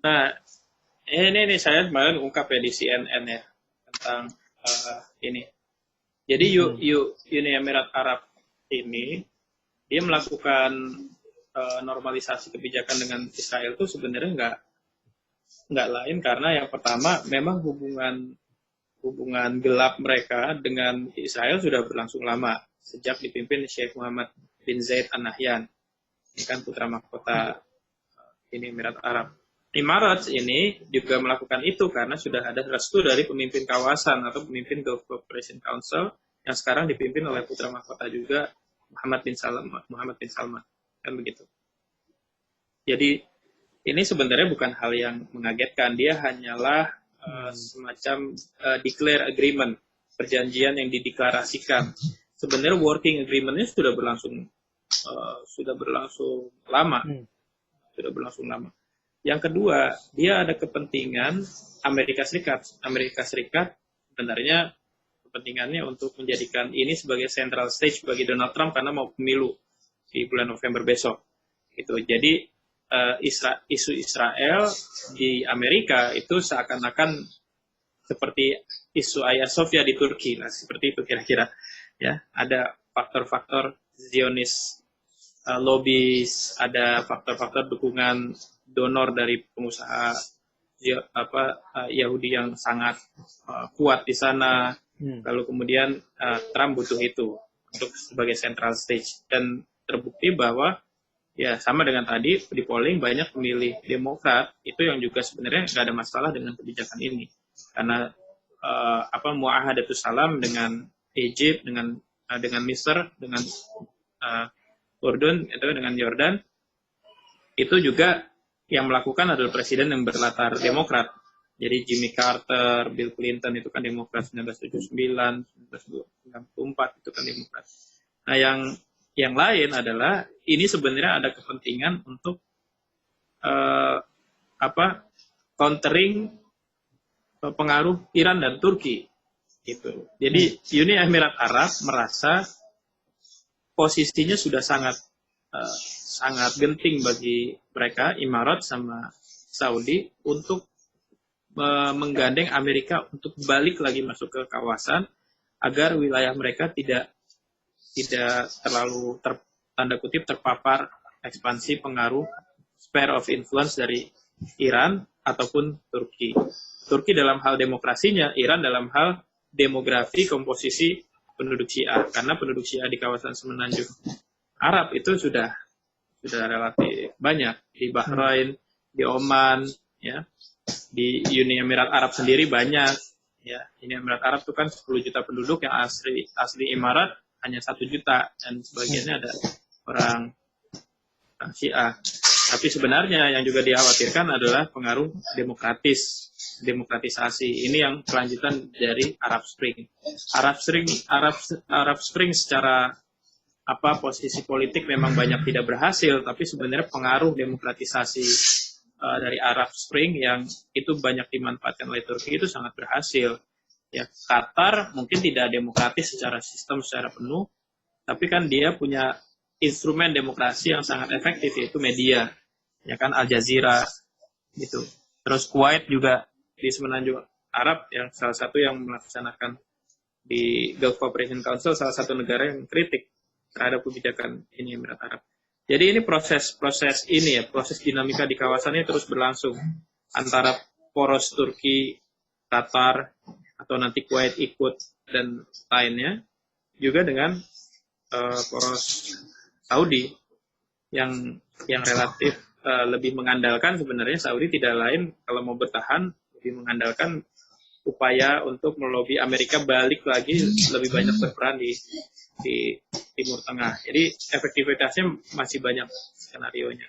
Nah, ini saya kemarin ungkap ya di CNN ya tentang ini. Jadi Mm-mm. Uni Emirat Arab ini dia melakukan normalisasi kebijakan dengan Israel itu sebenarnya nggak lain karena yang pertama memang hubungan hubungan gelap mereka dengan Israel sudah berlangsung lama sejak dipimpin Sheikh Muhammad bin Zayed Al Nahyan, ini kan putra mahkota ini Emirat Arab. Emirates ini juga melakukan itu karena sudah ada restu dari pemimpin kawasan atau pemimpin Gulf Cooperation Council yang sekarang dipimpin oleh putra mahkota juga Muhammad bin Salman, kan begitu. Jadi ini sebenarnya bukan hal yang mengagetkan, dia hanyalah semacam declare agreement, perjanjian yang dideklarasikan. Sebenarnya working agreement-nya sudah berlangsung lama, sudah berlangsung lama. Yang kedua, dia ada kepentingan Amerika Serikat. Amerika Serikat sebenarnya kepentingannya untuk menjadikan ini sebagai central stage bagi Donald Trump karena mau pemilu di bulan November besok. Gitu. Jadi isu Israel di Amerika itu seakan-akan seperti isu Hagia Sophia di Turki, nah seperti itu kira-kira. Ya, ada faktor-faktor Zionis lobbies, ada faktor-faktor dukungan donor dari pengusaha Yahudi yang sangat kuat di sana. Lalu kemudian Trump butuh itu untuk sebagai central stage dan terbukti bahwa ya sama dengan tadi di polling banyak pemilih Demokrat itu yang juga sebenarnya nggak ada masalah dengan kebijakan ini karena muahadatus salam dengan Egypt dengan Mesir dengan Urdun itu dengan Yordan itu juga yang melakukan adalah presiden yang berlatar Demokrat. Jadi Jimmy Carter, Bill Clinton itu kan Demokrat 1979, 1994 itu kan Demokrat. Nah yang lain adalah ini sebenarnya ada kepentingan untuk countering pengaruh Iran dan Turki gitu. Jadi Uni Emirat Arab merasa posisinya sudah sangat genting bagi mereka, Emirat sama Saudi untuk menggandeng Amerika untuk balik lagi masuk ke kawasan agar wilayah mereka tidak terlalu tanda kutip terpapar ekspansi pengaruh sphere of influence dari Iran ataupun Turki. Turki dalam hal demokrasinya, Iran dalam hal demografi komposisi penduduk Syiah, karena penduduk Syiah di kawasan semenanjung Arab itu sudah relatif banyak di Bahrain, di Oman, ya, di Uni Emirat Arab sendiri banyak, ya. Uni Emirat Arab itu kan 10 juta penduduk yang asli Emirat hanya 1 juta dan sebagiannya ada orang Syiah. Tapi sebenarnya yang juga dikhawatirkan adalah pengaruh demokratisasi. Ini yang kelanjutan dari Arab Spring. Arab Spring secara posisi politik memang banyak tidak berhasil, tapi sebenarnya pengaruh demokratisasi dari Arab Spring yang itu banyak dimanfaatkan oleh Turki itu sangat berhasil. Ya, Qatar mungkin tidak demokratis secara sistem secara penuh, tapi kan dia punya instrumen demokrasi yang sangat efektif yaitu media, ya kan, Al Jazeera gitu. Terus Kuwait juga di semenanjung Arab yang salah satu yang melaksanakan di Gulf Cooperation Council, salah satu negara yang kritik terhadap kebijakan ini Emirat Arab. Jadi ini proses dinamika di kawasannya terus berlangsung antara poros Turki, Qatar, atau nanti Kuwait ikut dan lainnya, juga dengan poros Saudi yang relatif lebih mengandalkan, sebenarnya Saudi tidak lain kalau mau bertahan lebih mengandalkan upaya untuk melobi Amerika balik lagi lebih banyak berperan di Timur Tengah. Jadi efektivitasnya masih banyak skenario-nya.